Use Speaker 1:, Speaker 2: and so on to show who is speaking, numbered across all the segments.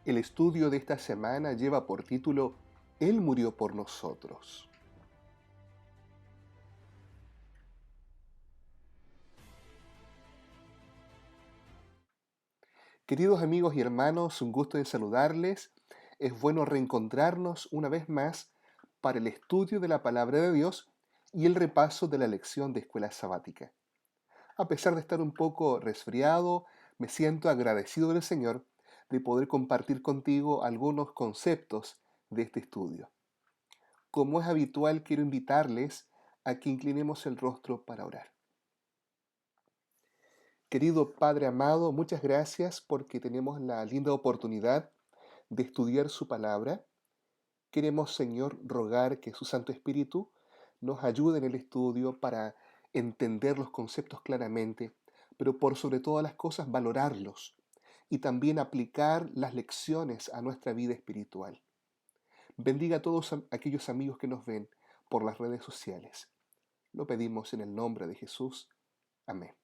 Speaker 1: El estudio de esta semana lleva por título Él murió por nosotros. Queridos amigos y hermanos, un gusto en saludarles. Es bueno reencontrarnos una vez más para el estudio de la palabra de Dios y el repaso de la lección de escuela sabática. A pesar de estar un poco resfriado, me siento agradecido del Señor de poder compartir contigo algunos conceptos de este estudio. Como es habitual, quiero invitarles a que inclinemos el rostro para orar. Querido Padre amado, muchas gracias porque tenemos la linda oportunidad de estudiar su palabra. Queremos, Señor, rogar que su Santo Espíritu nos ayude en el estudio para entender los conceptos claramente, pero por sobre todas las cosas valorarlos y también aplicar las lecciones a nuestra vida espiritual. Bendiga a todos aquellos amigos que nos ven por las redes sociales. Lo pedimos en el nombre de Jesús. Amén.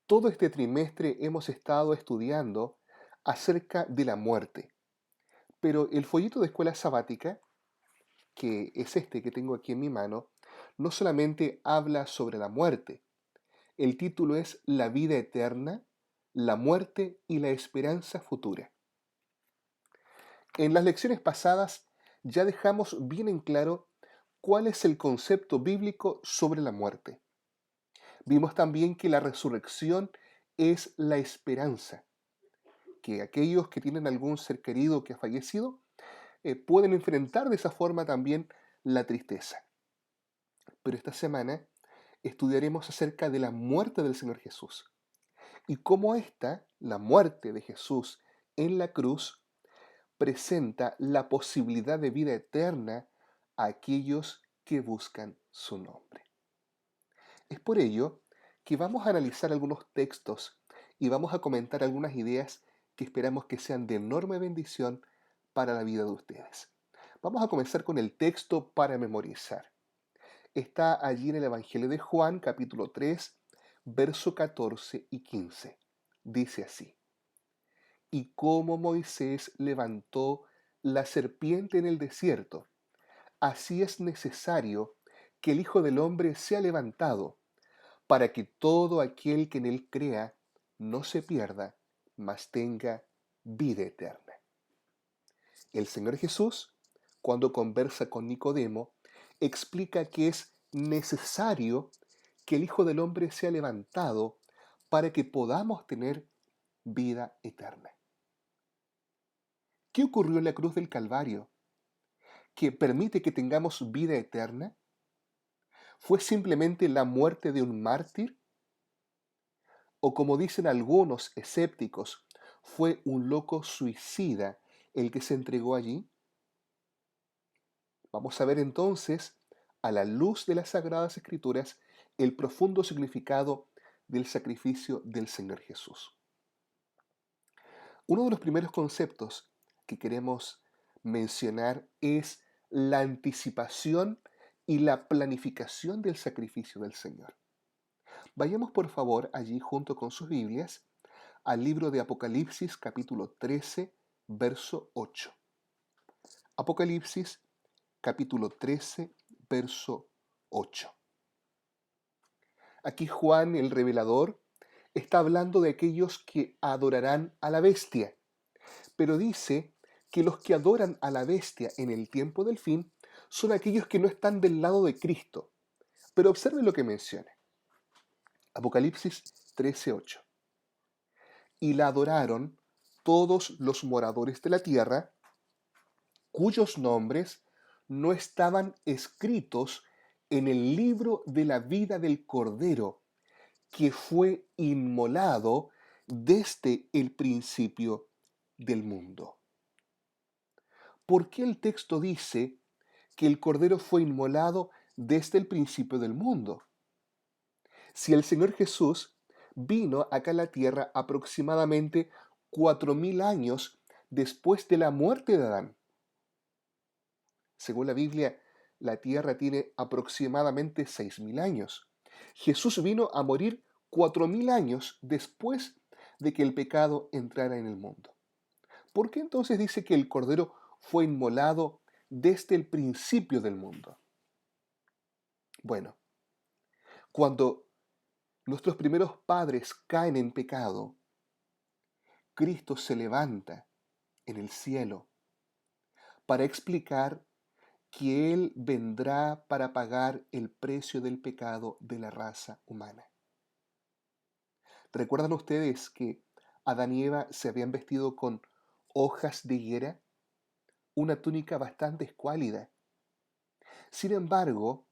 Speaker 1: Todo este trimestre hemos estado estudiando acerca de la muerte, pero el folleto de escuela sabática, que es este que tengo aquí en mi mano, no solamente habla sobre la muerte. El título es La vida eterna, la muerte y la esperanza futura. En las lecciones pasadas ya dejamos bien en claro cuál es el concepto bíblico sobre la muerte. Vimos también que la resurrección es la esperanza, que aquellos que tienen algún ser querido que ha fallecido pueden enfrentar de esa forma también la tristeza. Pero esta semana estudiaremos acerca de la muerte del Señor Jesús y cómo la muerte de Jesús en la cruz, presenta la posibilidad de vida eterna a aquellos que buscan su nombre. Es por ello que vamos a analizar algunos textos y vamos a comentar algunas ideas que esperamos que sean de enorme bendición para la vida de ustedes. Vamos a comenzar con el texto para memorizar. Está allí en el Evangelio de Juan, capítulo 3, verso 14 y 15. Dice así: Y como Moisés levantó la serpiente en el desierto, así es necesario que el Hijo del Hombre sea levantado, para que todo aquel que en él crea no se pierda, mas tenga vida eterna. El Señor Jesús, cuando conversa con Nicodemo, explica que es necesario que el Hijo del Hombre sea levantado para que podamos tener vida eterna. ¿Qué ocurrió en la cruz del Calvario que permite que tengamos vida eterna? ¿Fue simplemente la muerte de un mártir? O como dicen algunos escépticos, ¿fue un loco suicida el que se entregó allí? Vamos a ver entonces, a la luz de las Sagradas Escrituras, el profundo significado del sacrificio del Señor Jesús. Uno de los primeros conceptos que queremos mencionar es la anticipación y la planificación del sacrificio del Señor. Vayamos por favor allí junto con sus Biblias al libro de Apocalipsis capítulo 13, verso 8. Apocalipsis capítulo 13, verso 8. Aquí Juan el revelador está hablando de aquellos que adorarán a la bestia, pero dice que los que adoran a la bestia en el tiempo del fin son aquellos que no están del lado de Cristo. Pero observe lo que menciona. Apocalipsis 13:8. Y la adoraron todos los moradores de la tierra, cuyos nombres no estaban escritos en el libro de la vida del Cordero, que fue inmolado desde el principio del mundo. ¿Por qué el texto dice que el Cordero fue inmolado desde el principio del mundo? Si el Señor Jesús vino acá a la tierra aproximadamente 4000 años después de la muerte de Adán. Según la Biblia, la tierra tiene aproximadamente 6000 años. Jesús vino a morir 4000 años después de que el pecado entrara en el mundo. ¿Por qué entonces dice que el Cordero fue inmolado desde el principio del mundo? Bueno, cuando nuestros primeros padres caen en pecado, Cristo se levanta en el cielo para explicar que Él vendrá para pagar el precio del pecado de la raza humana. ¿Recuerdan ustedes que Adán y Eva se habían vestido con hojas de higuera? Una túnica bastante escuálida. Sin embargo,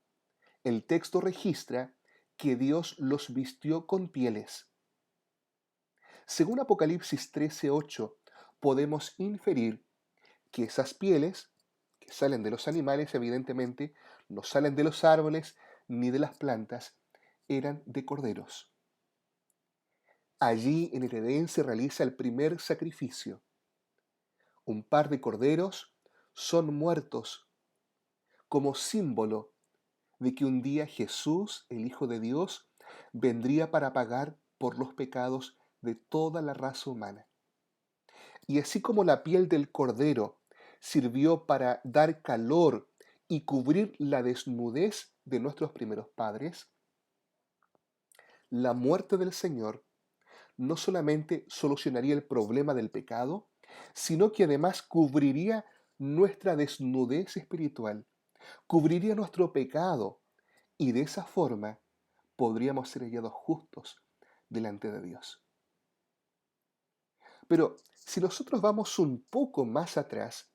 Speaker 1: el texto registra que Dios los vistió con pieles. Según Apocalipsis 13:8, podemos inferir que esas pieles, que salen de los animales, evidentemente, no salen de los árboles ni de las plantas, eran de corderos. Allí en el Edén se realiza el primer sacrificio. Un par de corderos son muertos como símbolo de que un día Jesús, el Hijo de Dios, vendría para pagar por los pecados de toda la raza humana. Y así como la piel del cordero sirvió para dar calor y cubrir la desnudez de nuestros primeros padres, la muerte del Señor no solamente solucionaría el problema del pecado, sino que además cubriría nuestra desnudez espiritual, cubriría nuestro pecado y de esa forma podríamos ser hallados justos delante de Dios. Pero si nosotros vamos un poco más atrás,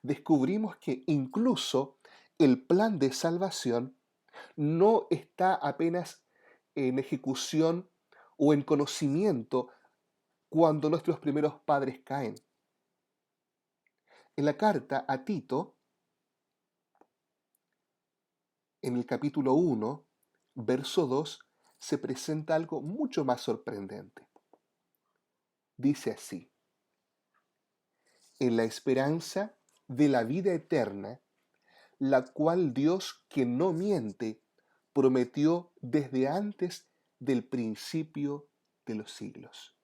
Speaker 1: descubrimos que incluso el plan de salvación no está apenas en ejecución o en conocimiento cuando nuestros primeros padres caen. En la carta a Tito, en el capítulo 1, verso 2, se presenta algo mucho más sorprendente. Dice así: en la esperanza de la vida eterna, la cual Dios, que no miente, prometió desde antes del principio de los siglos.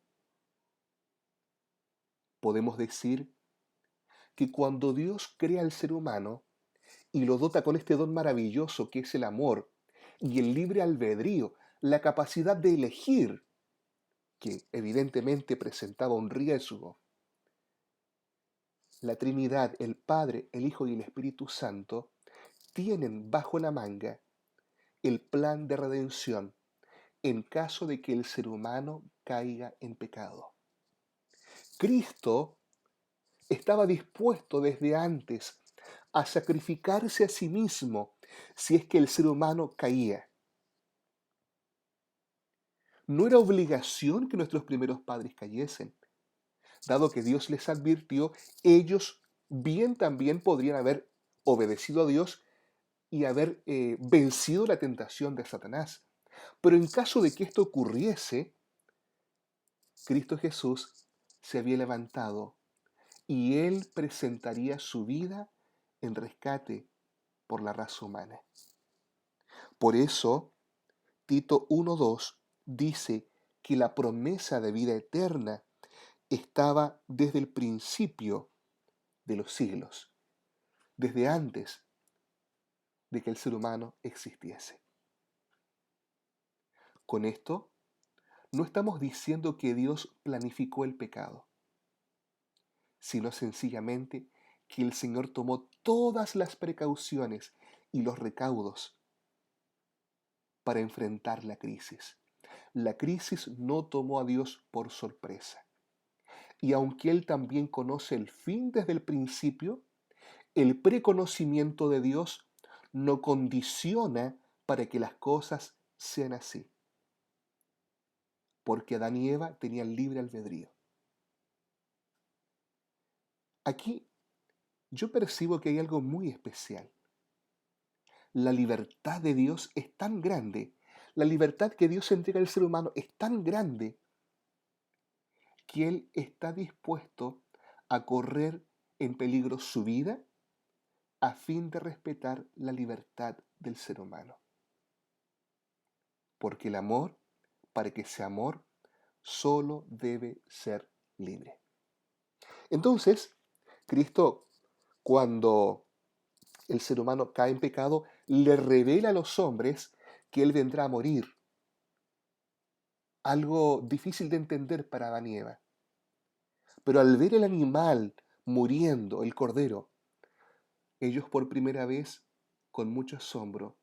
Speaker 1: Podemos decir que cuando Dios crea al ser humano y lo dota con este don maravilloso que es el amor y el libre albedrío, la capacidad de elegir, que evidentemente presentaba un riesgo, la Trinidad, el Padre, el Hijo y el Espíritu Santo, tienen bajo la manga el plan de redención en caso de que el ser humano caiga en pecado. Cristo estaba dispuesto desde antes a sacrificarse a sí mismo si es que el ser humano caía. No era obligación que nuestros primeros padres cayesen. Dado que Dios les advirtió, ellos bien también podrían haber obedecido a Dios y haber vencido la tentación de Satanás. Pero en caso de que esto ocurriese, Cristo Jesús se había levantado y Él presentaría su vida en rescate por la raza humana. Por eso, Tito 1:2 dice que la promesa de vida eterna estaba desde el principio de los siglos, desde antes de que el ser humano existiese. Con esto, no estamos diciendo que Dios planificó el pecado, sino sencillamente que el Señor tomó todas las precauciones y los recaudos para enfrentar la crisis. La crisis no tomó a Dios por sorpresa. Y aunque Él también conoce el fin desde el principio, el preconocimiento de Dios no condiciona para que las cosas sean así. Porque Adán y Eva tenían libre albedrío. Aquí yo percibo que hay algo muy especial. La libertad de Dios es tan grande, la libertad que Dios entrega al ser humano es tan grande que Él está dispuesto a correr en peligro su vida a fin de respetar la libertad del ser humano. Porque el amor, para que sea amor, solo debe ser libre. Entonces, Cristo, cuando el ser humano cae en pecado, le revela a los hombres que Él vendrá a morir. Algo difícil de entender para Adán y Eva. Pero al ver el animal muriendo, el cordero, ellos por primera vez, con mucho asombro,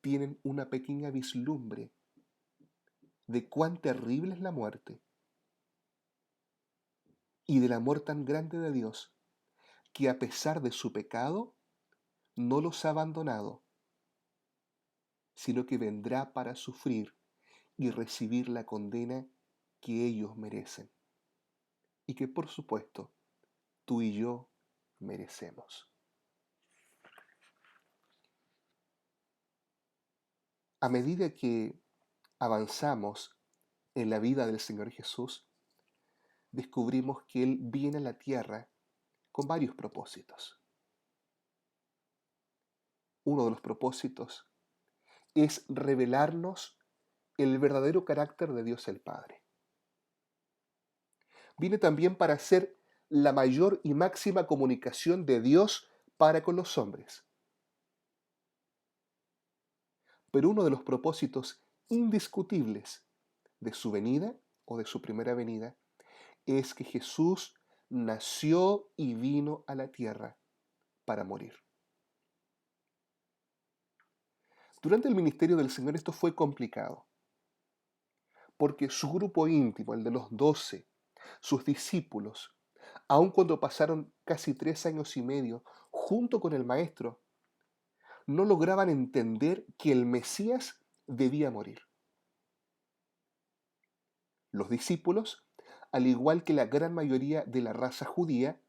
Speaker 1: tienen una pequeña vislumbre de cuán terrible es la muerte y del amor tan grande de Dios, que a pesar de su pecado, no los ha abandonado, sino que vendrá para sufrir y recibir la condena que ellos merecen y que por supuesto tú y yo merecemos. A medida que avanzamos en la vida del Señor Jesús, descubrimos que Él viene a la tierra con varios propósitos. Uno de los propósitos es revelarnos el verdadero carácter de Dios el Padre. Viene también para ser la mayor y máxima comunicación de Dios para con los hombres. Pero uno de los propósitos indiscutibles de su venida o de su primera venida es que Jesús nació y vino a la tierra para morir. Durante el ministerio del Señor esto fue complicado, porque su grupo íntimo, el de los 12, sus discípulos, aun cuando pasaron casi 3 años y medio junto con el Maestro, no lograban entender que el Mesías debía morir. Los discípulos, al igual que la gran mayoría de la raza judía,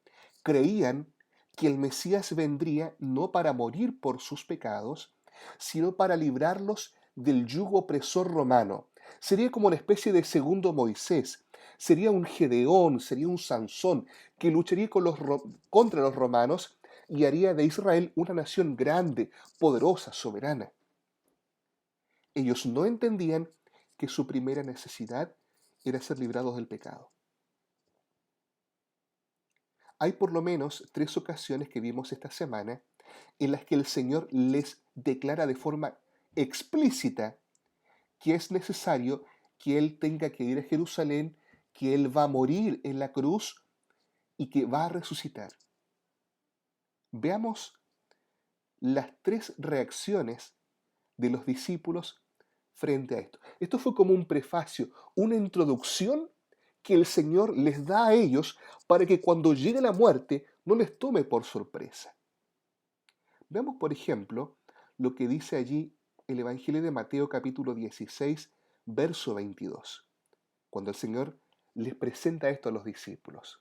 Speaker 1: creían que el Mesías vendría no para morir por sus pecados, sino para librarlos del yugo opresor romano. Sería como una especie de segundo Moisés, sería un Gedeón, sería un Sansón, que lucharía contra los romanos y haría de Israel una nación grande, poderosa, soberana. Ellos no entendían que su primera necesidad era ser librados del pecado. Hay por lo menos 3 ocasiones que vimos esta semana en las que el Señor les declara de forma explícita que es necesario que Él tenga que ir a Jerusalén, que Él va a morir en la cruz y que va a resucitar. Veamos las 3 reacciones de los discípulos frente a esto. Esto fue como un prefacio, una introducción que el Señor les da a ellos para que cuando llegue la muerte no les tome por sorpresa. Veamos, por ejemplo, lo que dice allí el Evangelio de Mateo capítulo 16, verso 22, cuando el Señor les presenta esto a los discípulos.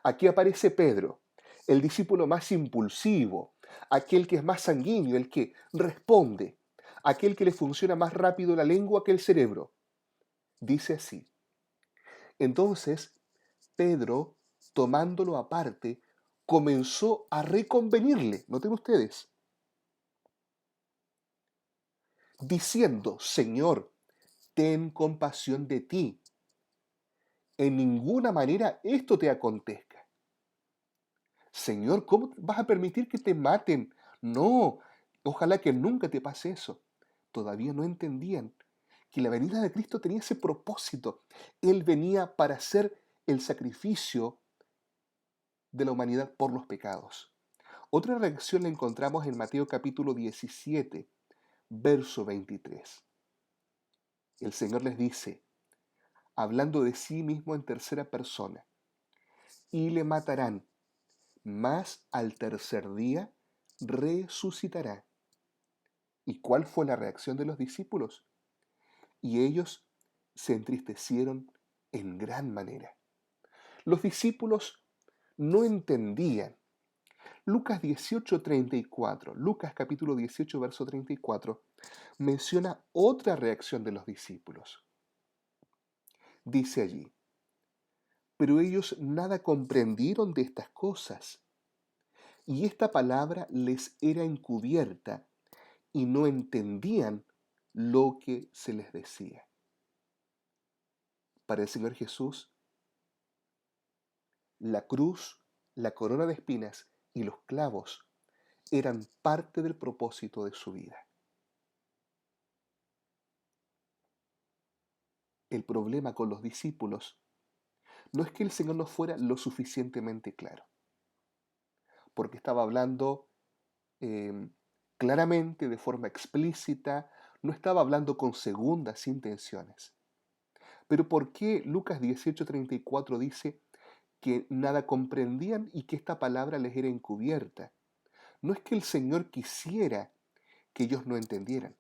Speaker 1: Aquí aparece Pedro, el discípulo más impulsivo, aquel que es más sanguíneo, el que responde, aquel que le funciona más rápido la lengua que el cerebro. Dice así: entonces Pedro, tomándolo aparte, comenzó a reconvenirle, noten ustedes, diciendo: Señor, ten compasión de ti, en ninguna manera esto te acontezca. Señor, ¿cómo vas a permitir que te maten? No, ojalá que nunca te pase eso. Todavía no entendían que la venida de Cristo tenía ese propósito. Él venía para hacer el sacrificio de la humanidad por los pecados. Otra reacción la encontramos en Mateo capítulo 17, verso 23. El Señor les dice, hablando de sí mismo en tercera persona, y le matarán, mas al tercer día resucitará. ¿Y cuál fue la reacción de los discípulos? Y ellos se entristecieron en gran manera. Los discípulos no entendían. Lucas capítulo 18, verso 34, menciona otra reacción de los discípulos. Dice allí, pero ellos nada comprendieron de estas cosas, y esta palabra les era encubierta, y no entendían lo que se les decía. Para el Señor Jesús, la cruz, la corona de espinas y los clavos eran parte del propósito de su vida. El problema con los discípulos no es que el Señor no fuera lo suficientemente claro, porque estaba hablando eh, claramente, de forma explícita, no estaba hablando con segundas intenciones. Pero ¿por qué Lucas 18:34 dice que nada comprendían y que esta palabra les era encubierta? No es que el Señor quisiera que ellos no entendieran,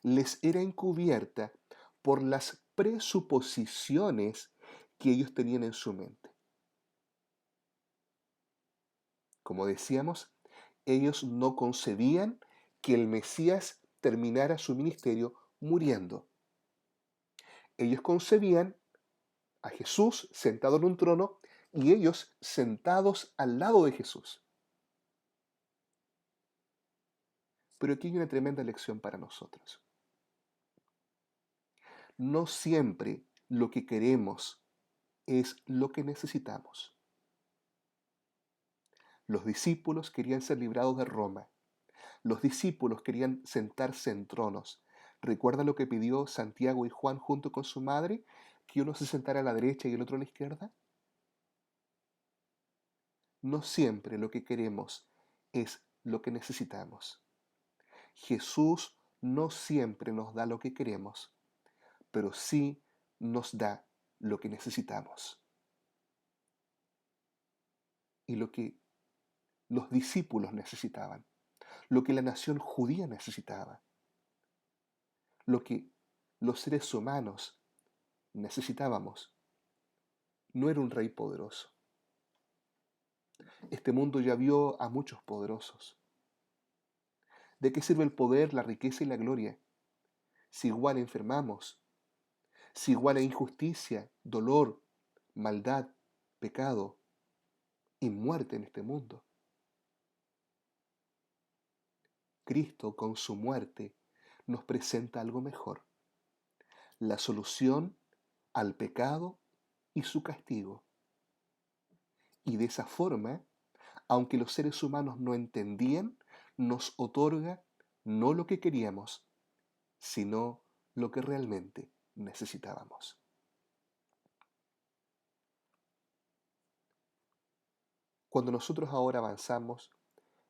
Speaker 1: les era encubierta por las presuposiciones que ellos tenían en su mente. Como decíamos, ellos no concebían que el Mesías terminara su ministerio muriendo. Ellos concebían a Jesús sentado en un trono y ellos sentados al lado de Jesús. Pero aquí hay una tremenda lección para nosotros. No siempre lo que queremos es lo que necesitamos. Los discípulos querían ser librados de Roma. Los discípulos querían sentarse en tronos. ¿Recuerda lo que pidió Santiago y Juan junto con su madre? ¿Que uno se sentara a la derecha y el otro a la izquierda? No siempre lo que queremos es lo que necesitamos. Jesús no siempre nos da lo que queremos, pero sí nos da lo que necesitamos. Y lo que los discípulos necesitaban, lo que la nación judía necesitaba, lo que los seres humanos necesitábamos, no era un rey poderoso. Este mundo ya vio a muchos poderosos. ¿De qué sirve el poder, la riqueza y la gloria si igual enfermamos, si igual hay injusticia, dolor, maldad, pecado y muerte en este mundo? Cristo con su muerte nos presenta algo mejor, la solución al pecado y su castigo. Y de esa forma, aunque los seres humanos no entendían, nos otorga no lo que queríamos, sino lo que realmente necesitábamos. Cuando nosotros ahora avanzamos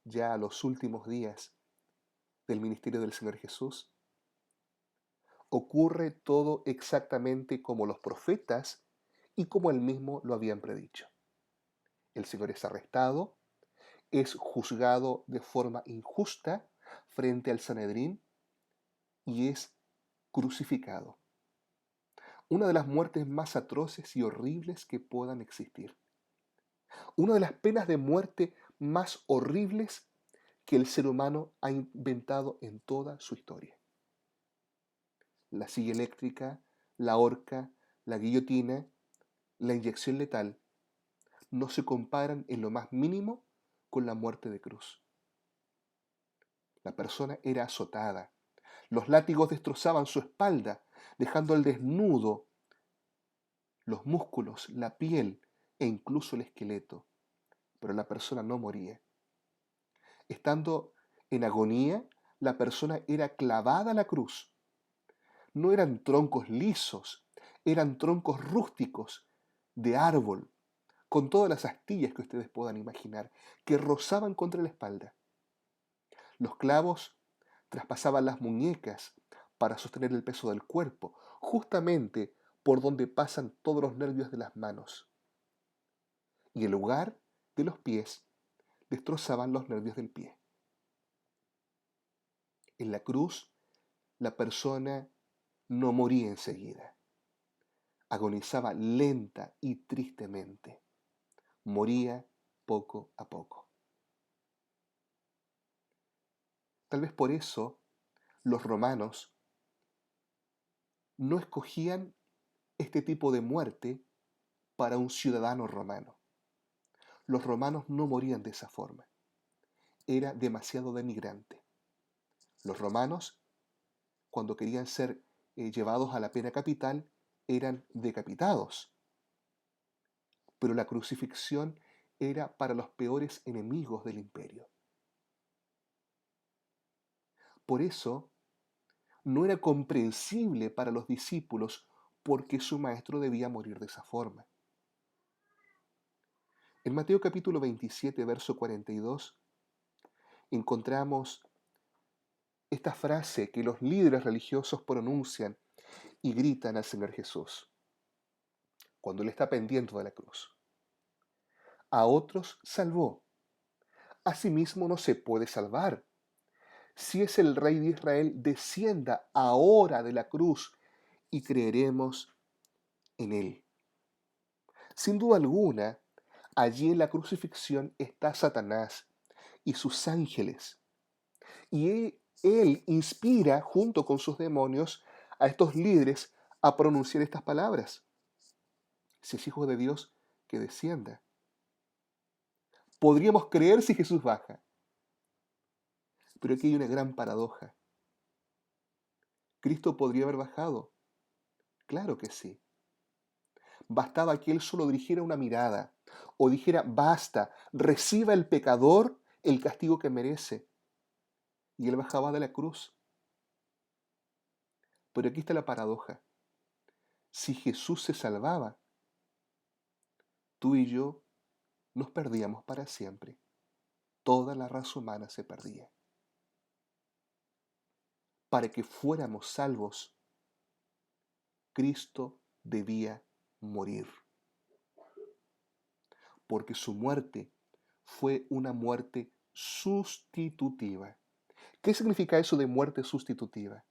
Speaker 1: ya a los últimos días del ministerio del Señor Jesús, ocurre todo exactamente como los profetas y como él mismo lo habían predicho. El Señor es arrestado, es juzgado de forma injusta frente al Sanedrín y es crucificado. Una de las muertes más atroces y horribles que puedan existir. Una de las penas de muerte más horribles que el ser humano ha inventado en toda su historia. La silla eléctrica, la horca, la guillotina, la inyección letal no se comparan en lo más mínimo con la muerte de cruz. La persona era azotada. Los látigos destrozaban su espalda, dejando al desnudo los músculos, la piel e incluso el esqueleto. Pero la persona no moría. Estando en agonía, la persona era clavada a la cruz. No eran troncos lisos, eran troncos rústicos de árbol, con todas las astillas que ustedes puedan imaginar, que rozaban contra la espalda. Los clavos traspasaban las muñecas para sostener el peso del cuerpo, justamente por donde pasan todos los nervios de las manos. Y en lugar de los pies, destrozaban los nervios del pie. En la cruz, la persona no moría enseguida. Agonizaba lenta y tristemente. Moría poco a poco. Tal vez por eso los romanos no escogían este tipo de muerte para un ciudadano romano. Los romanos no morían de esa forma. Era demasiado denigrante. Los romanos, cuando querían ser llevados a la pena capital eran decapitados, pero la crucifixión era para los peores enemigos del imperio. Por eso no era comprensible para los discípulos por qué su maestro debía morir de esa forma. En Mateo capítulo 27, verso 42, encontramos esta frase que los líderes religiosos pronuncian y gritan al Señor Jesús cuando Él está pendiente de la cruz. A otros salvó, a sí mismo no se puede salvar. Si es el Rey de Israel, descienda ahora de la cruz y creeremos en Él. Sin duda alguna, allí en la crucifixión está Satanás y sus ángeles. Y él inspira, junto con sus demonios, a estos líderes a pronunciar estas palabras. Si es hijo de Dios, que descienda. Podríamos creer si Jesús baja. Pero aquí hay una gran paradoja. ¿Cristo podría haber bajado? Claro que sí. Bastaba que Él solo dirigiera una mirada o dijera, basta, reciba el pecador el castigo que merece. Y Él bajaba de la cruz. Pero aquí está la paradoja. Si Jesús se salvaba, tú y yo nos perdíamos para siempre. Toda la raza humana se perdía. Para que fuéramos salvos, Cristo debía morir. Porque su muerte fue una muerte sustitutiva. ¿Qué significa eso de muerte sustitutiva?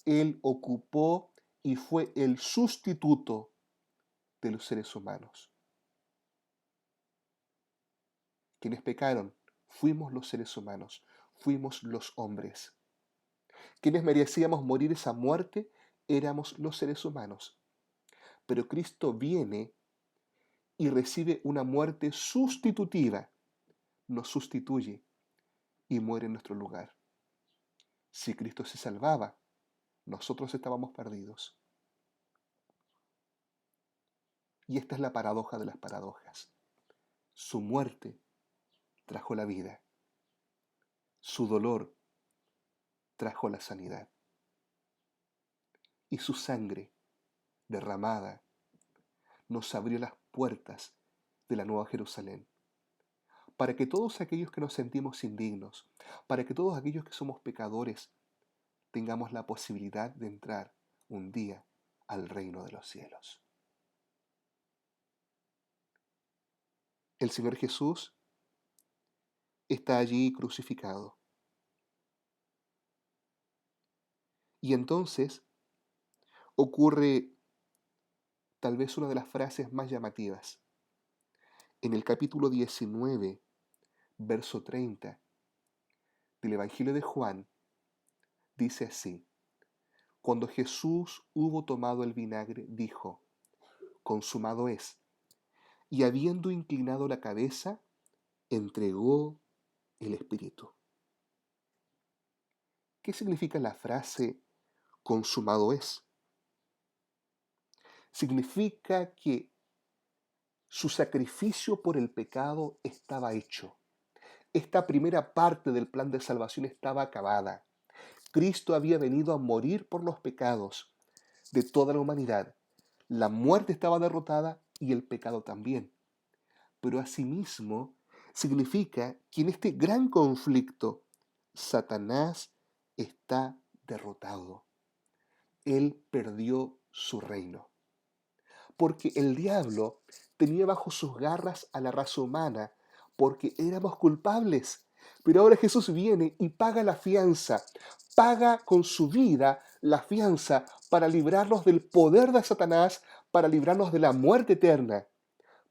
Speaker 1: Él ocupó y fue el sustituto de los seres humanos. Quienes pecaron fuimos los seres humanos, fuimos los hombres. Quienes merecíamos morir esa muerte éramos los seres humanos. Pero Cristo viene y recibe una muerte sustitutiva, nos sustituye y muere en nuestro lugar. Si Cristo se salvaba, nosotros estábamos perdidos. Y esta es la paradoja de las paradojas. Su muerte trajo la vida. Su dolor trajo la sanidad. Y su sangre derramada nos abrió las puertas de la Nueva Jerusalén. Para que todos aquellos que nos sentimos indignos, para que todos aquellos que somos pecadores, tengamos la posibilidad de entrar un día al reino de los cielos. El Señor Jesús está allí crucificado. Y entonces ocurre tal vez una de las frases más llamativas. En el capítulo 19, verso 30 del Evangelio de Juan, dice así: Cuando Jesús hubo tomado el vinagre, dijo, consumado es. Y habiendo inclinado la cabeza, entregó el Espíritu. ¿Qué significa la frase consumado es? Significa que su sacrificio por el pecado estaba hecho. Esta primera parte del plan de salvación estaba acabada. Cristo había venido a morir por los pecados de toda la humanidad. La muerte estaba derrotada y el pecado también. Pero asimismo significa que en este gran conflicto Satanás está derrotado. Él perdió su reino. Porque el diablo tenía bajo sus garras a la raza humana, porque éramos culpables. Pero ahora Jesús viene y paga la fianza, paga con su vida la fianza para librarnos del poder de Satanás, para librarnos de la muerte eterna.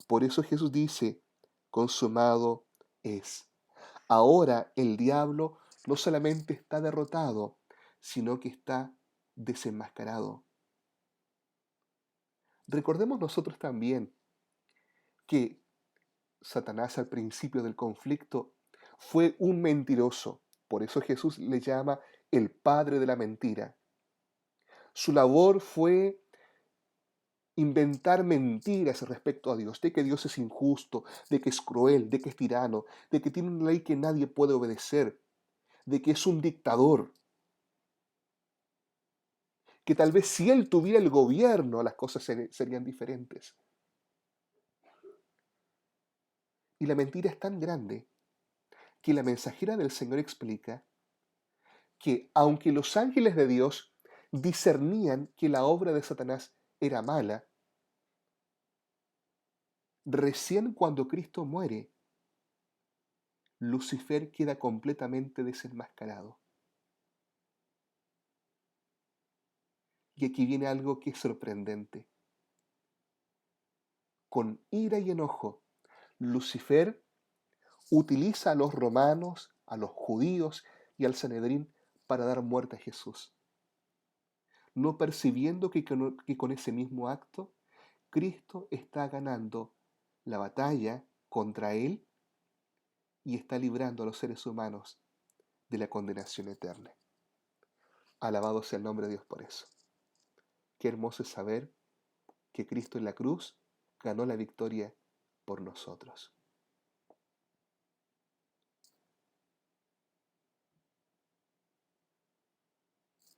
Speaker 1: Por eso Jesús dice, consumado es. Ahora el diablo no solamente está derrotado, sino que está desenmascarado. Recordemos nosotros también que Satanás al principio del conflicto fue un mentiroso. Por eso Jesús le llama el padre de la mentira. Su labor fue inventar mentiras respecto a Dios, de que Dios es injusto, de que es cruel, de que es tirano, de que tiene una ley que nadie puede obedecer, de que es un dictador, que tal vez si él tuviera el gobierno las cosas serían diferentes. Y la mentira es tan grande que la mensajera del Señor explica que aunque los ángeles de Dios discernían que la obra de Satanás era mala, recién cuando Cristo muere, Lucifer queda completamente desenmascarado. Y aquí viene algo que es sorprendente. Con ira y enojo, Lucifer utiliza a los romanos, a los judíos y al Sanedrín para dar muerte a Jesús, no percibiendo que con ese mismo acto Cristo está ganando la batalla contra él y está librando a los seres humanos de la condenación eterna. Alabado sea el nombre de Dios por eso. Qué hermoso es saber que Cristo en la cruz ganó la victoria por nosotros.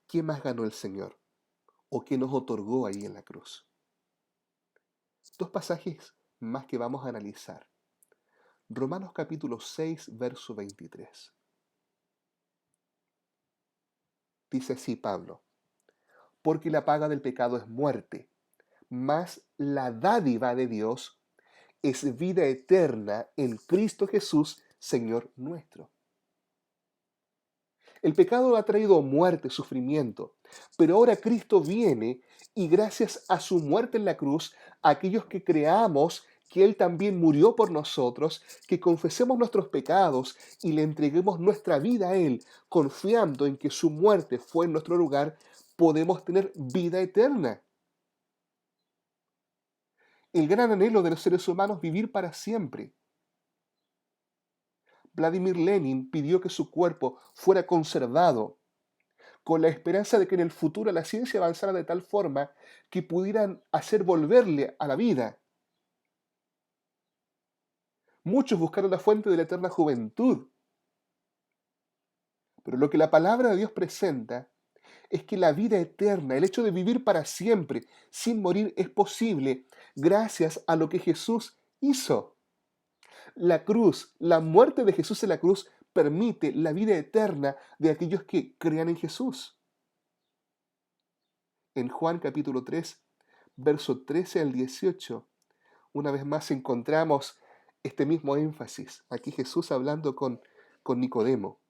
Speaker 1: ¿Qué más ganó el Señor? ¿O qué nos otorgó ahí en la cruz? Dos pasajes más que vamos a analizar. Romanos capítulo 6, verso 23. Dice así Pablo: porque la paga del pecado es muerte, mas la dádiva de Dios es vida eterna en Cristo Jesús, Señor nuestro. El pecado ha traído muerte, sufrimiento, pero ahora Cristo viene y gracias a su muerte en la cruz, aquellos que creamos que Él también murió por nosotros, que confesemos nuestros pecados y le entreguemos nuestra vida a Él, confiando en que su muerte fue en nuestro lugar, podemos tener vida eterna. El gran anhelo de los seres humanos, vivir para siempre. Vladimir Lenin pidió que su cuerpo fuera conservado con la esperanza de que en el futuro la ciencia avanzara de tal forma que pudieran hacer volverle a la vida. Muchos buscaron la fuente de la eterna juventud, pero lo que la palabra de Dios presenta es que la vida eterna, el hecho de vivir para siempre, sin morir, es posible gracias a lo que Jesús hizo. La cruz, la muerte de Jesús en la cruz, permite la vida eterna de aquellos que crean en Jesús. En Juan capítulo 3, verso 13 al 18, una vez más encontramos este mismo énfasis. Aquí Jesús hablando con Nicodemo.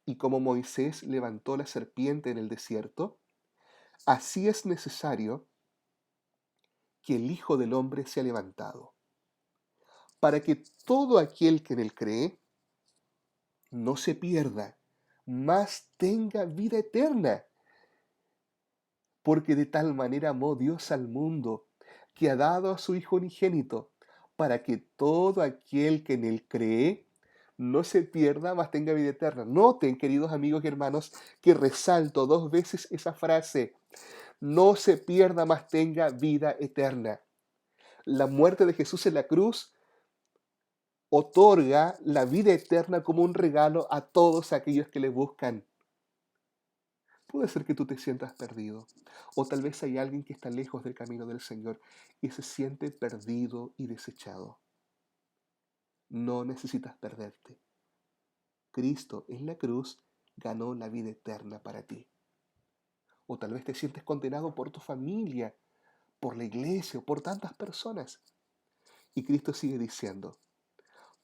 Speaker 1: Y como Moisés levantó la serpiente en el desierto, así es necesario que el Hijo del Hombre sea levantado, para que todo aquel que en él cree no se pierda, mas tenga vida eterna. Porque de tal manera amó Dios al mundo, que ha dado a su Hijo unigénito, para que todo aquel que en él cree no se pierda, mas tenga vida eterna. Noten, queridos amigos y hermanos, que resalto dos veces esa frase: no se pierda, mas tenga vida eterna. La muerte de Jesús en la cruz otorga la vida eterna como un regalo a todos aquellos que le buscan. Puede ser que tú te sientas perdido, o tal vez hay alguien que está lejos del camino del Señor y se siente perdido y desechado. No necesitas perderte. Cristo en la cruz ganó la vida eterna para ti. O tal vez te sientes condenado por tu familia, por la iglesia o por tantas personas. Y Cristo sigue diciendo: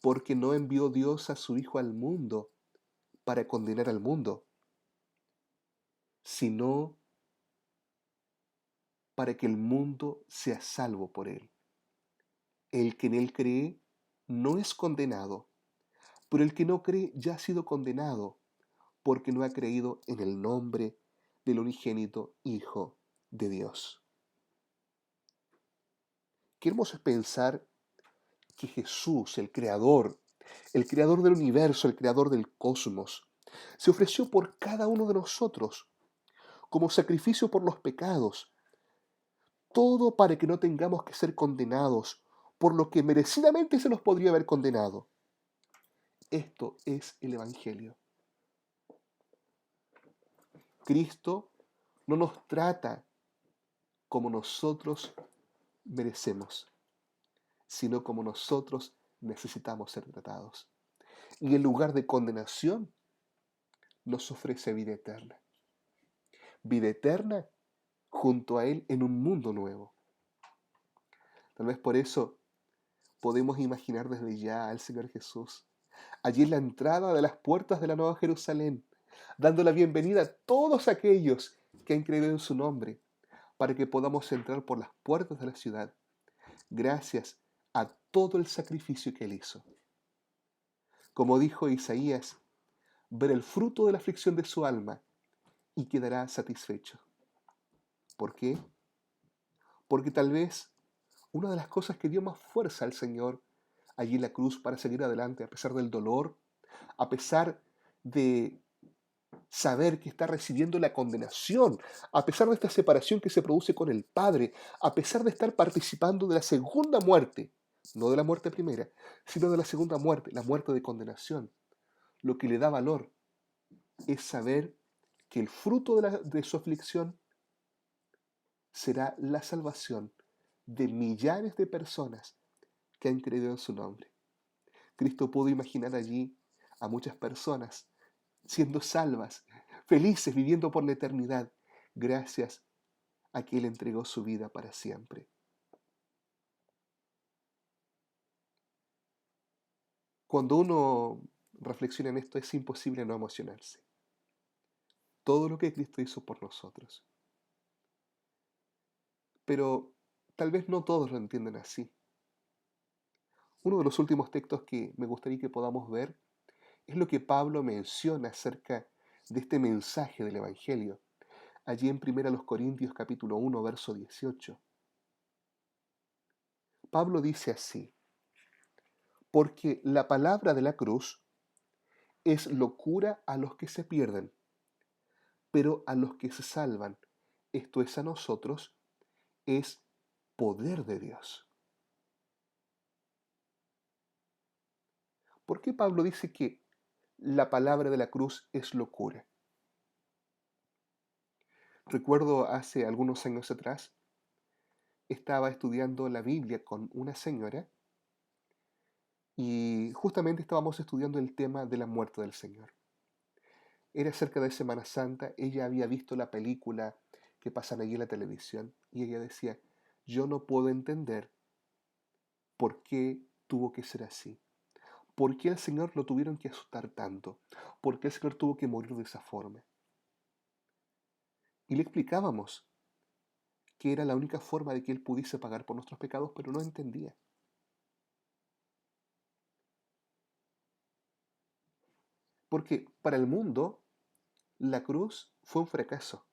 Speaker 1: porque no envió Dios a su Hijo al mundo para condenar al mundo, sino para que el mundo sea salvo por él. El que en él cree no es condenado, pero el que no cree ya ha sido condenado, porque no ha creído en el nombre del unigénito Hijo de Dios. Queremos pensar que Jesús, el creador del universo, el creador del cosmos, se ofreció por cada uno de nosotros como sacrificio por los pecados, todo para que no tengamos que ser condenados por lo que merecidamente se nos podría haber condenado. Esto es el Evangelio. Cristo no nos trata como nosotros merecemos, sino como nosotros necesitamos ser tratados. Y en lugar de condenación, nos ofrece vida eterna. Vida eterna junto a Él en un mundo nuevo. Tal vez por eso podemos imaginar desde ya al Señor Jesús allí en la entrada de las puertas de la Nueva Jerusalén, dando la bienvenida a todos aquellos que han creído en su nombre, para que podamos entrar por las puertas de la ciudad, gracias a todo el sacrificio que Él hizo. Como dijo Isaías, ver el fruto de la aflicción de su alma y quedará satisfecho. ¿Por qué? Porque tal vez una de las cosas que dio más fuerza al Señor allí en la cruz para seguir adelante, a pesar del dolor, a pesar de saber que está recibiendo la condenación, a pesar de esta separación que se produce con el Padre, a pesar de estar participando de la segunda muerte, no de la muerte primera, sino de la segunda muerte, la muerte de condenación. Lo que le da valor es saber que el fruto de su aflicción será la salvación de millares de personas que han creído en su nombre. Cristo pudo imaginar allí a muchas personas siendo salvas, felices, viviendo por la eternidad, gracias a que Él entregó su vida para siempre. Cuando uno reflexiona en esto, es imposible no emocionarse. Todo lo que Cristo hizo por nosotros. Pero tal vez no todos lo entienden así. Uno de los últimos textos que me gustaría que podamos ver es lo que Pablo menciona acerca de este mensaje del Evangelio, allí en 1 Corintios capítulo 1, verso 18. Pablo dice así: porque la palabra de la cruz es locura a los que se pierden, pero a los que se salvan, esto es a nosotros, es poder de Dios. ¿Por qué Pablo dice que la palabra de la cruz es locura? Recuerdo hace algunos años atrás, estaba estudiando la Biblia con una señora y justamente estábamos estudiando el tema de la muerte del Señor. Era cerca de Semana Santa, ella había visto la película que pasan allí en la televisión y ella decía, yo no puedo entender por qué tuvo que ser así, por qué al Señor lo tuvieron que asustar tanto, por qué el Señor tuvo que morir de esa forma. Y le explicábamos que era la única forma de que Él pudiese pagar por nuestros pecados, pero no entendía. Porque para el mundo la cruz fue un fracaso.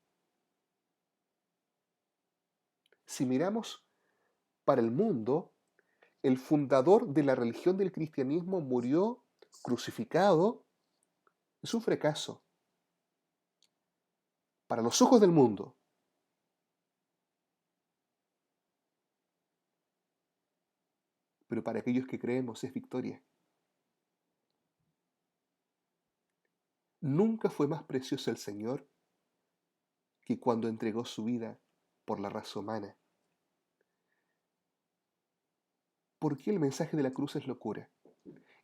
Speaker 1: Si miramos para el mundo, el fundador de la religión del cristianismo murió crucificado, es un fracaso. Para los ojos del mundo. Pero para aquellos que creemos es victoria. Nunca fue más precioso el Señor que cuando entregó su vida por la raza humana. ¿Por qué el mensaje de la cruz es locura?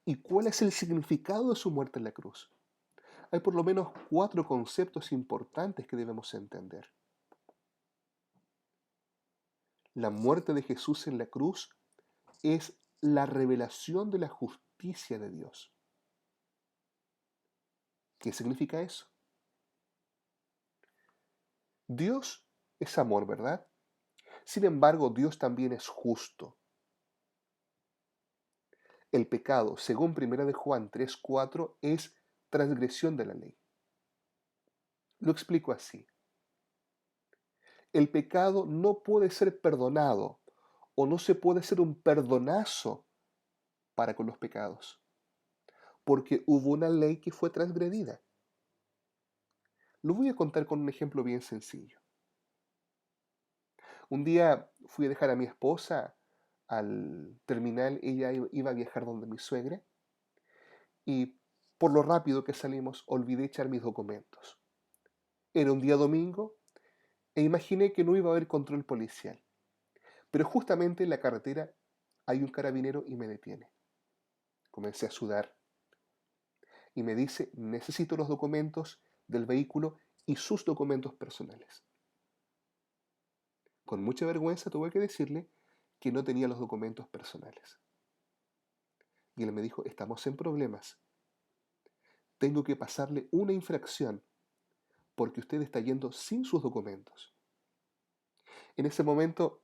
Speaker 1: ¿Y cuál es el significado de su muerte en la cruz? Hay por lo menos 4 conceptos importantes que debemos entender. La muerte de Jesús en la cruz es la revelación de la justicia de Dios. ¿Qué significa eso? Dios es amor, ¿verdad? Sin embargo, Dios también es justo. El pecado, según 1 de Juan 3:4, es transgresión de la ley. Lo explico así. El pecado no puede ser perdonado o no se puede hacer un perdonazo para con los pecados, porque hubo una ley que fue transgredida. Lo voy a contar con un ejemplo bien sencillo. Un día fui a dejar a mi esposa al terminal, ella iba a viajar donde mi suegra y por lo rápido que salimos olvidé echar mis documentos. Era un día domingo e imaginé que no iba a haber control policial, pero justamente en la carretera hay un carabinero y me detiene. Comencé a sudar y me dice, necesito los documentos del vehículo y sus documentos personales. Con mucha vergüenza tuve que decirle que no tenía los documentos personales. Y él me dijo, estamos en problemas. Tengo que pasarle una infracción porque usted está yendo sin sus documentos. En ese momento,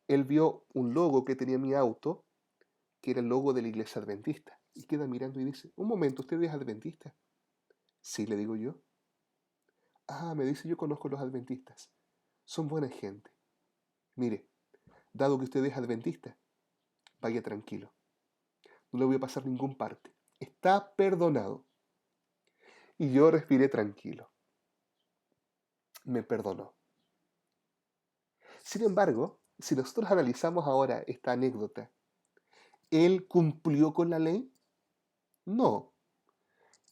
Speaker 1: él vio un logo que tenía mi auto, que era el logo de la iglesia adventista. Y queda mirando y dice, un momento, ¿usted es adventista? Sí, le digo yo. Ah, me dice, yo conozco a los adventistas. Son buena gente. Mire, dado que usted es adventista, vaya tranquilo. No le voy a pasar ningún parte. Está perdonado. Y yo respiré tranquilo. Me perdonó. Sin embargo, si nosotros analizamos ahora esta anécdota, ¿él cumplió con la ley? No.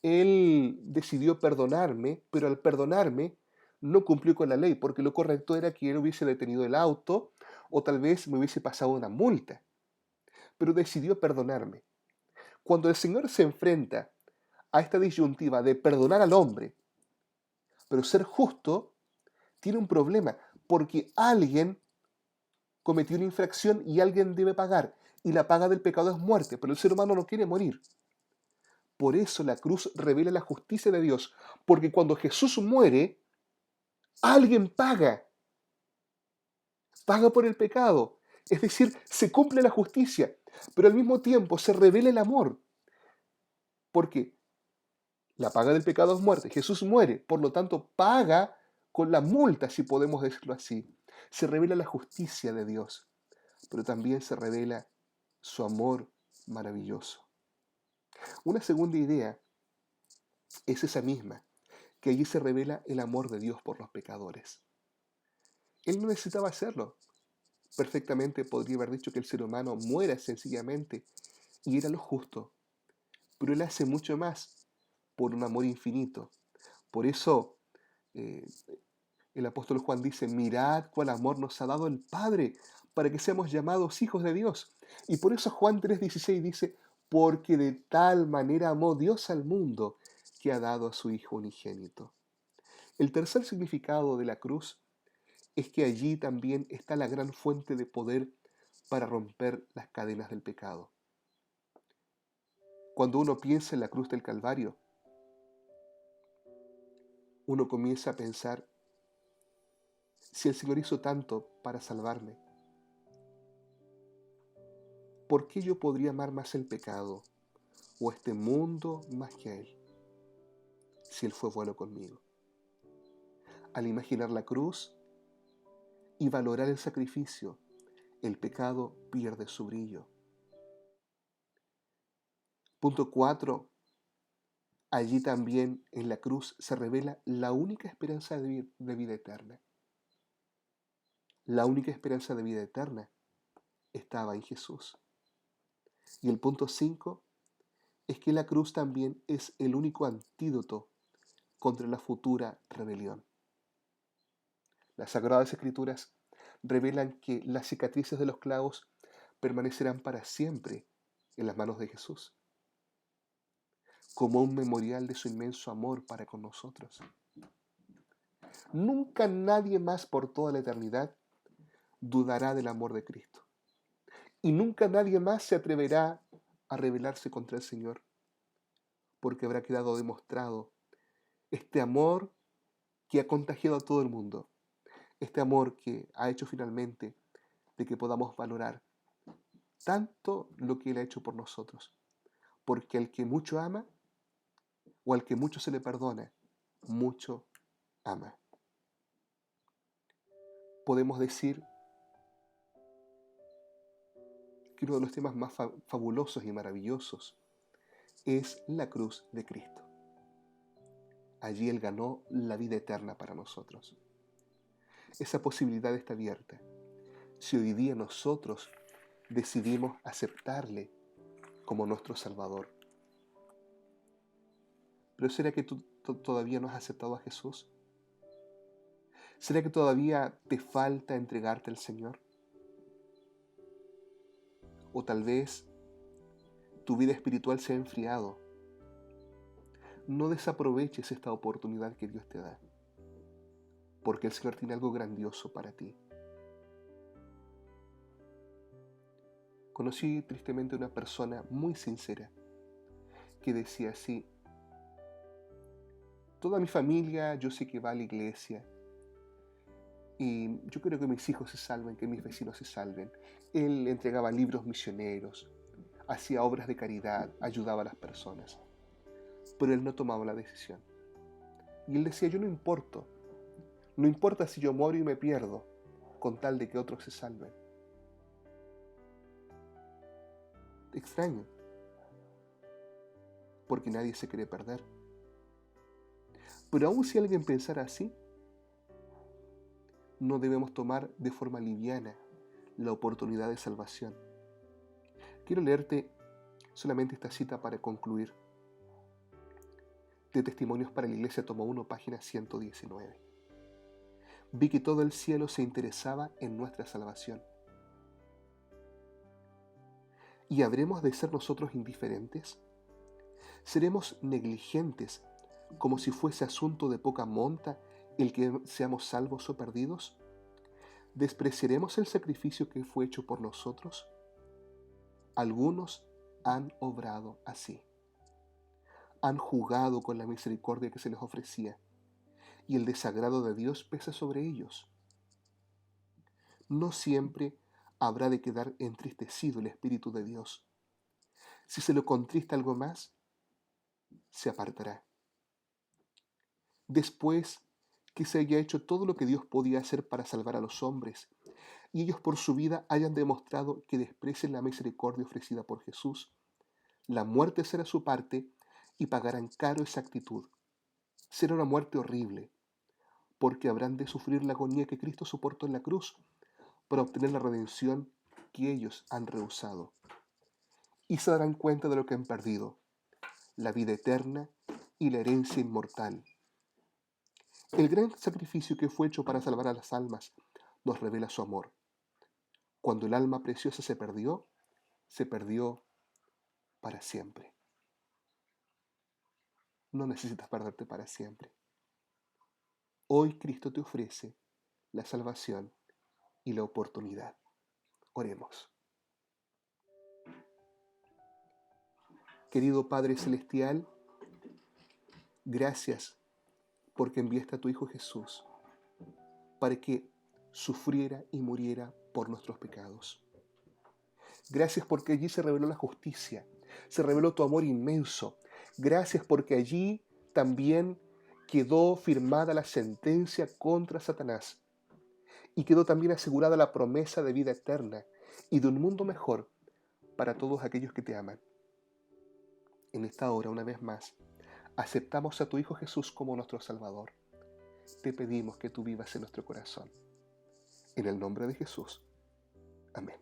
Speaker 1: Él decidió perdonarme, pero al perdonarme no cumplió con la ley, porque lo correcto era que él hubiese detenido el auto o tal vez me hubiese pasado una multa, pero decidió perdonarme. Cuando el Señor se enfrenta a esta disyuntiva de perdonar al hombre, pero ser justo, tiene un problema, porque alguien cometió una infracción y alguien debe pagar, y la paga del pecado es muerte, pero el ser humano no quiere morir. Por eso la cruz revela la justicia de Dios, porque cuando Jesús muere, alguien paga por el pecado. Es decir, se cumple la justicia, pero al mismo tiempo se revela el amor, porque la paga del pecado es muerte. Jesús muere, por lo tanto paga con la multa, si podemos decirlo así. Se revela la justicia de Dios, pero también se revela su amor maravilloso. Una segunda idea es esa misma, que allí se revela el amor de Dios por los pecadores. Él no necesitaba hacerlo. Perfectamente podría haber dicho que el ser humano muera sencillamente y era lo justo, pero Él hace mucho más por un amor infinito. Por eso eh, el apóstol Juan dice, mirad cuál amor nos ha dado el Padre para que seamos llamados hijos de Dios. Y por eso Juan 3:16 dice, porque de tal manera amó Dios al mundo que ha dado a su Hijo unigénito. El tercer significado de la cruz es que allí también está la gran fuente de poder para romper las cadenas del pecado. Cuando uno piensa en la cruz del Calvario, uno comienza a pensar, si el Señor hizo tanto para salvarme, ¿por qué yo podría amar más el pecado o este mundo más que a Él, si Él fue bueno conmigo? Al imaginar la cruz y valorar el sacrificio, el pecado pierde su brillo. Punto 4. Allí también en la cruz se revela la única esperanza de vida eterna. La única esperanza de vida eterna estaba en Jesús. Y el punto 5 es que la cruz también es el único antídoto contra la futura rebelión. Las Sagradas Escrituras revelan que las cicatrices de los clavos permanecerán para siempre en las manos de Jesús, como un memorial de su inmenso amor para con nosotros. Nunca nadie más por toda la eternidad dudará del amor de Cristo. Y nunca nadie más se atreverá a rebelarse contra el Señor, porque habrá quedado demostrado este amor que ha contagiado a todo el mundo, este amor que ha hecho finalmente de que podamos valorar tanto lo que Él ha hecho por nosotros, porque al que mucho ama o al que mucho se le perdona, mucho ama. Podemos decir que uno de los temas más fabulosos y maravillosos es la cruz de Cristo. allí Él ganó la vida eterna para nosotros. Esa posibilidad está abierta. Si hoy día nosotros decidimos aceptarle como nuestro Salvador. Pero ¿será que tú todavía no has aceptado a Jesús? ¿Será que todavía te falta entregarte al Señor? O tal vez tu vida espiritual se ha enfriado. No desaproveches esta oportunidad que Dios te da, porque el Señor tiene algo grandioso para ti. Conocí tristemente a una persona muy sincera que decía así: toda mi familia yo sé que va a la iglesia y yo quiero que mis hijos se salven, que mis vecinos se salven. Él entregaba libros misioneros, hacía obras de caridad, ayudaba a las personas, pero él no tomaba la decisión. Y él decía: yo no importo, no importa si yo muero y me pierdo, con tal de que otros se salven. Extraño, porque nadie se quiere perder. Pero aun si alguien pensara así, no debemos tomar de forma liviana la oportunidad de salvación. Quiero leerte solamente esta cita para concluir, de Testimonios para la Iglesia, tomo 1, página 119. Vi que todo el cielo se interesaba en nuestra salvación. ¿Y habremos de ser nosotros indiferentes? ¿Seremos negligentes, como si fuese asunto de poca monta el que seamos salvos o perdidos? ¿Despreciaremos el sacrificio que fue hecho por nosotros? Algunos han obrado así. Han jugado con la misericordia que se les ofrecía, y el desagrado de Dios pesa sobre ellos. No siempre habrá de quedar entristecido el Espíritu de Dios. Si se lo contrista algo más, se apartará. Después que se haya hecho todo lo que Dios podía hacer para salvar a los hombres, y ellos por su vida hayan demostrado que desprecian la misericordia ofrecida por Jesús, la muerte será su parte y pagarán caro esa actitud. Será una muerte horrible, porque habrán de sufrir la agonía que Cristo soportó en la cruz para obtener la redención que ellos han rehusado. Y se darán cuenta de lo que han perdido, la vida eterna y la herencia inmortal. El gran sacrificio que fue hecho para salvar a las almas nos revela su amor. Cuando el alma preciosa se perdió para siempre. No necesitas perderte para siempre. Hoy Cristo te ofrece la salvación y la oportunidad. Oremos. Querido Padre Celestial, gracias porque enviaste a tu Hijo Jesús para que sufriera y muriera por nuestros pecados. Gracias porque allí se reveló la justicia, se reveló tu amor inmenso. Gracias porque allí también quedó firmada la sentencia contra Satanás y quedó también asegurada la promesa de vida eterna y de un mundo mejor para todos aquellos que te aman. En esta hora, una vez más, aceptamos a tu Hijo Jesús como nuestro Salvador. Te pedimos que tú vivas en nuestro corazón. En el nombre de Jesús. Amén.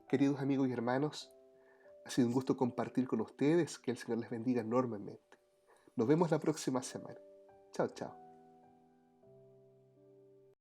Speaker 1: Queridos amigos y hermanos, ha sido un gusto compartir con ustedes. Que el Señor les bendiga enormemente. Nos vemos la próxima semana. Chao, chao.